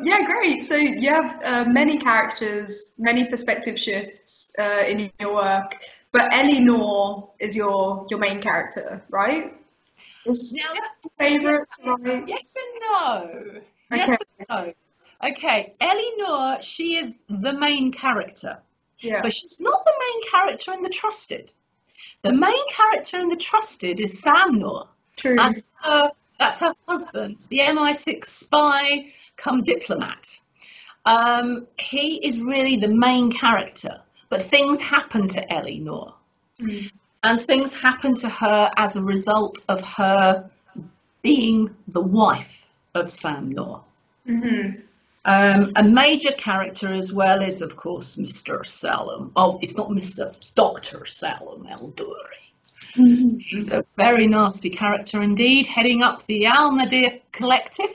Yeah, great. So you have many characters, many perspective shifts in your work, but Eleanor is your main character, right? Is Now, your favorite, right? yes and no. Okay. Yes and no. Okay, Eleanor, she is the main character, Yeah. but she's not the main character in The Trusted. The main character in The Trusted is Sam Noor. True. That's her husband, the MI6 spy come diplomat. He is really the main character, but things happen to Ellie Noor, Mm. and things happen to her as a result of her being the wife of Sam Noor. Hmm. A major character as well is, of course, Mr. Salem. Oh, it's not Mr. It's Dr. Salem Al-Duri. He's a very nasty character indeed, heading up the Al-Nadir Collective.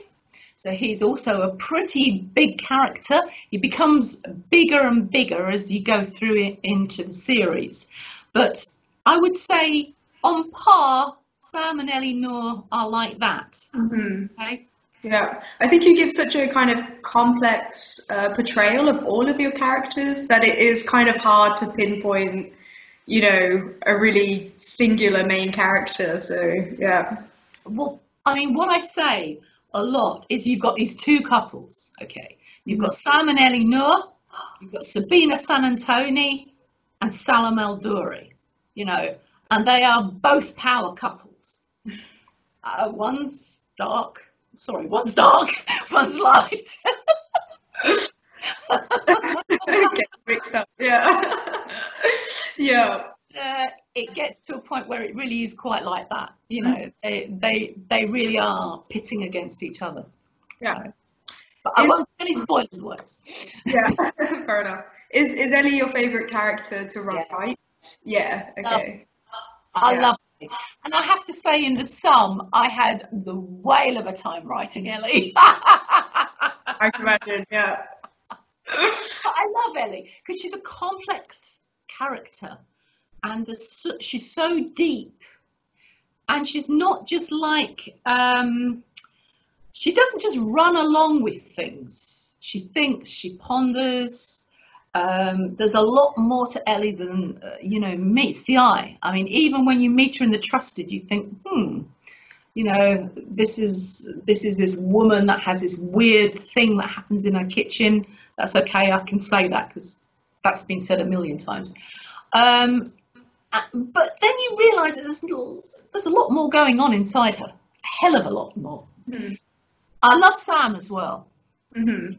So he's also a pretty big character. He becomes bigger and bigger as you go through it into the series. But I would say on par, Sam and Ellie Noor are like that. Hmm. Okay? Yeah, I think you give such a kind of complex portrayal of all of your characters that it is kind of hard to pinpoint, a really singular main character. So, yeah. Well, I mean, what I say a lot is you've got these two couples, okay? You've Mhm. got Sam and Ellie Noor, you've got Sabina San Antoni and Salam Al Duri, and they are both power couples. One's dark, one's light. Get mixed up. Yeah. Yeah. It gets to a point where it really is quite like that. They really are pitting against each other. Yeah. So, but I Is won't give any spoilers away. Yeah, fair enough. Is Ellie your favorite character to Yeah, write? Yeah, love, okay. I Yeah, love it. And I have to say, in the sum, I had the whale of a time writing Ellie. I can imagine. Yeah. But I love Ellie because she's a complex character, and she's so deep, and she's not just like she doesn't just run along with things. She thinks, she ponders. There's a lot more to Ellie than meets the eye. I mean, even when you meet her in The Trusted, you think, this is this woman that has this weird thing that happens in her kitchen. That's okay, I can say that because that's been said a million times. But then you realise that there's a lot more going on inside her. A hell of a lot more. Hmm. I love Sam as well. Hmm.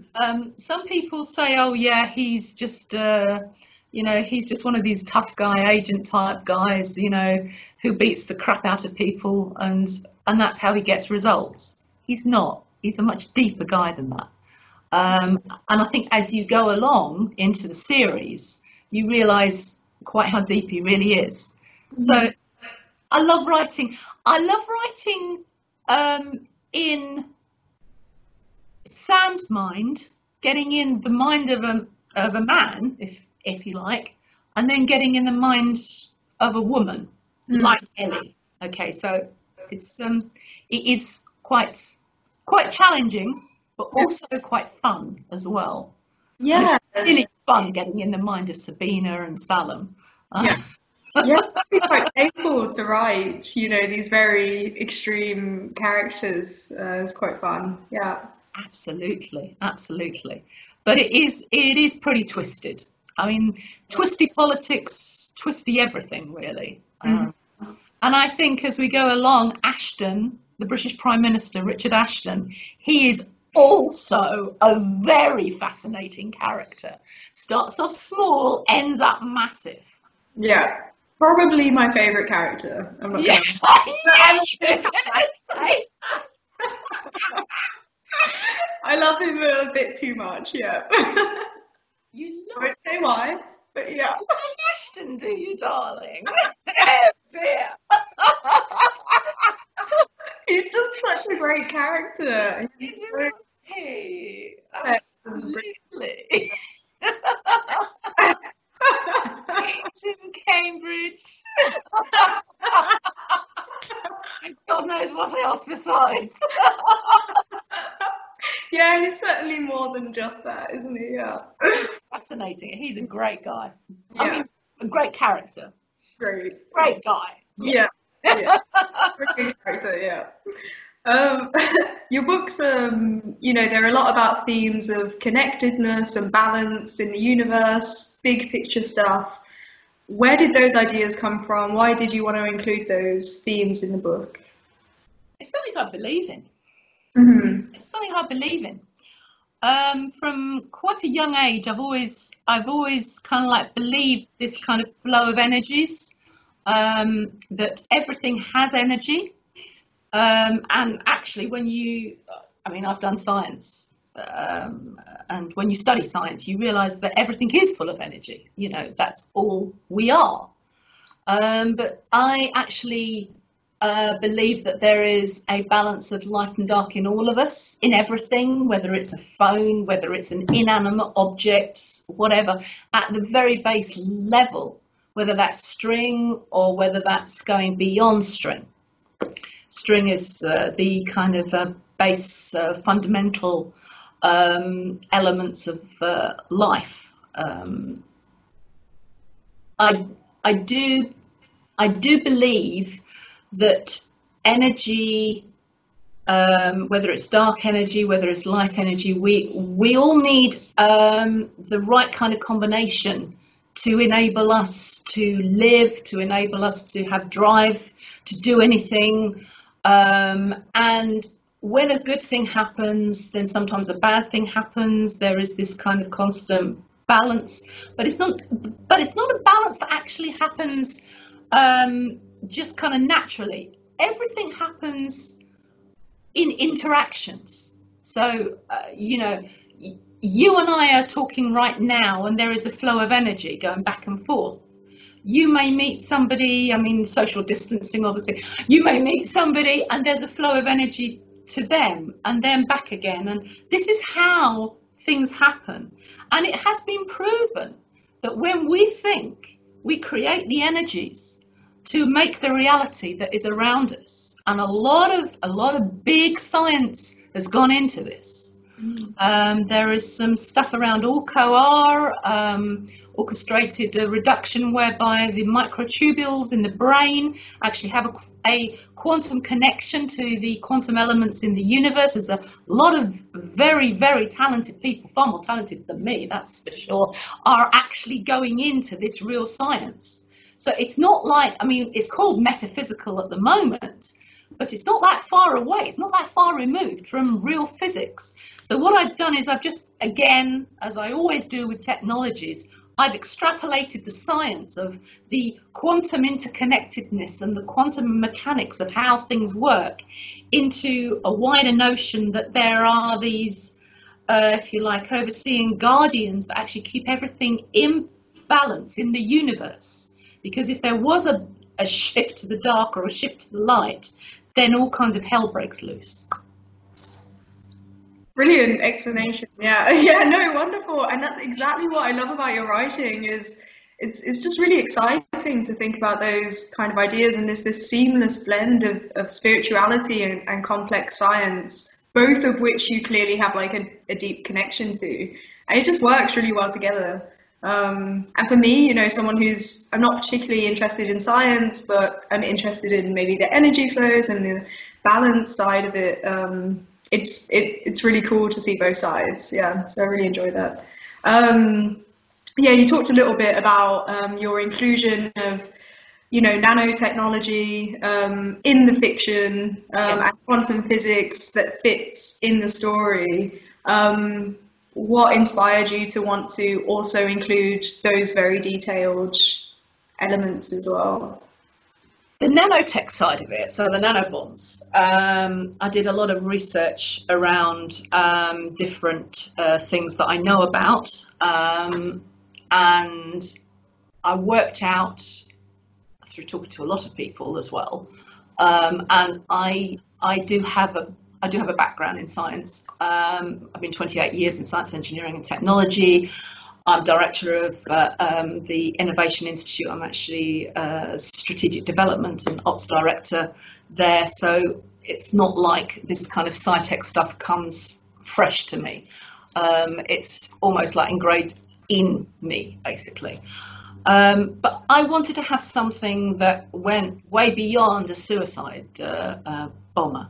Some people say, oh yeah, he's just one of these tough guy agent type guys, who beats the crap out of people and that's how he gets results. He's not. He's a much deeper guy than that. And I think as you go along into the series, you realise quite how deep he really is. So I love writing. I love writing in Sam's mind, getting in the mind of a man, if you like, and then getting in the mind of a woman, like Ellie. Okay, so it is quite challenging, but also quite fun as well. And it's Yeah. really fun getting in the mind of Sabina and Salem. Yeah. Yeah, it'd be quite painful to write, these very extreme characters. It's quite fun. Yeah. Absolutely, absolutely. But it is pretty twisted. I mean, twisty politics, twisty everything, really. Mhm. And I think as we go along, Ashton, the British Prime Minister, Richard Ashton, he is also a very fascinating character. Starts off small, ends up massive. Yeah. Probably my favorite character. I'm not Yeah, gonna. you're gonna say I love him a bit too much. Yeah. you I love won't say why, but yeah. Ashton, do you, darling? Oh dear. He's just such a great character. He's so Isn't he? perfect. Absolutely. He's in Cambridge. And God knows what else besides. Yeah, he's certainly more than just that, isn't he? Yeah. Fascinating. He's a great guy. I Yeah. mean, a great character. Great. Great guy. Yeah. Yeah. Great character. Yeah. Um, your books, they're a lot about themes of connectedness and balance in the universe, big picture stuff. Where did those ideas come from? Why did you want to include those themes in the book? It's something I believe in. Hmm. It's something I believe in. From quite a young age, I've always kind of like believed this kind of flow of energies, that everything has energy. And actually, I've done science, and when you study science, you realise that everything is full of energy. That's all we are. But I actually believe that there is a balance of light and dark in all of us, in everything, whether it's a phone, whether it's an inanimate object, whatever, at the very base level, whether that's string or whether that's going beyond string. String is the kind of base fundamental elements of life. I do believe that energy, whether it's dark energy, whether it's light energy, we all need the right kind of combination to enable us to live, to enable us to have drive, to do anything. And when a good thing happens, then sometimes a bad thing happens. There is this kind of constant balance, but it's not a balance that actually happens just kind of naturally. Everything happens in interactions. So, you and I are talking right now, and there is a flow of energy going back and forth. You may meet somebody, social distancing, obviously. You may meet somebody and there's a flow of energy to them and then back again. And this is how things happen. And it has been proven that when we think, we create the energies to make the reality that is around us. And a lot of big science has gone into this. There is some stuff around orchestrated reduction, whereby the microtubules in the brain actually have a quantum connection to the quantum elements in the universe. There's a lot of very, very talented people, far more talented than me, that's for sure, are actually going into this real science. So it's not like, it's called metaphysical at the moment, but it's not that far away. It's not that far removed from real physics. So what I've done is I've just, again, as I always do with technologies, I've extrapolated the science of the quantum interconnectedness and the quantum mechanics of how things work into a wider notion that there are these, if you like, overseeing guardians that actually keep everything in balance in the universe. Because if there was a shift to the dark or a shift to the light, then all kinds of hell breaks loose. Brilliant explanation. Yeah, no, wonderful. And that's exactly what I love about your writing is it's just really exciting to think about those kind of ideas and this seamless blend of spirituality and complex science, both of which you clearly have like a deep connection to. And it just works really well together. And for me, someone I'm not particularly interested in science, but I'm interested in maybe the energy flows and the balance side of it. It's really cool to see both sides. Yeah, so I really enjoy that. You talked a little bit about your inclusion of, nanotechnology in the fiction and quantum physics that fits in the story. What inspired you to want to also include those very detailed elements as well? The nanotech side of it, so the nanobombs, I did a lot of research around different things that I know about, and I worked out through talking to a lot of people as well, and I do have a background in science. I've been 28 years in science, engineering and technology. I'm director of the Innovation Institute. I'm actually strategic development and ops director there. So it's not like this kind of sci-tech stuff comes fresh to me. It's almost like engraved in me, basically. But I wanted to have something that went way beyond a suicide bomber.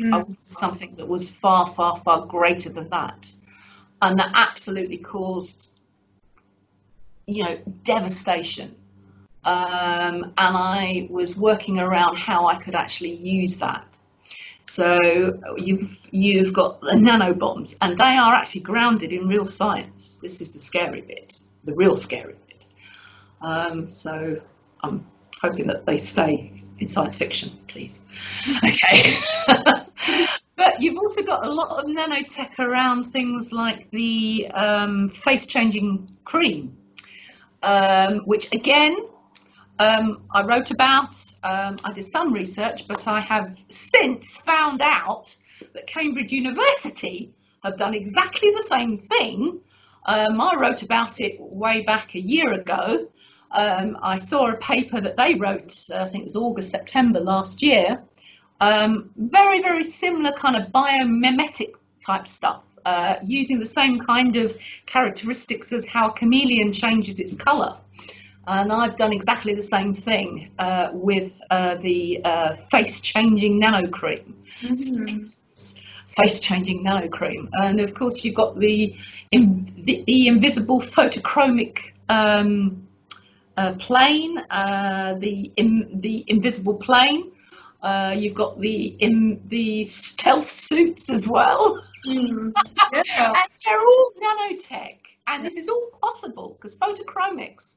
I wanted something that was far, far, far greater than that, and that absolutely caused, devastation. And I was working around how I could actually use that. So you've got the nanobombs, and they are actually grounded in real science. This is the scary bit, the real scary bit. So I'm hoping that they stay in science fiction, please. Okay. But you've also got a lot of nanotech around things like the face-changing cream, which again, I wrote about. I did some research, but I have since found out that Cambridge University have done exactly the same thing. I wrote about it way back a year ago. I saw a paper that they wrote, I think it was August, September last year. Very, very similar kind of biomimetic type stuff, using the same kind of characteristics as how a chameleon changes its colour. And I've done exactly the same thing with the face-changing nano cream. Face-changing nano cream. And of course you've got the invisible photochromic plane, the invisible plane. You've got the stealth suits as well. Yeah. And they're all nanotech. And this is all possible because photochromics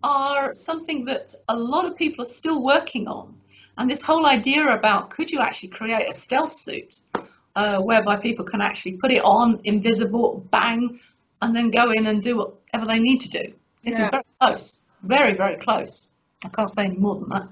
are something that a lot of people are still working on. And this whole idea about could you actually create a stealth suit whereby people can actually put it on, invisible, bang, and then go in and do whatever they need to do. This is very close, very, very close. I can't say any more than that.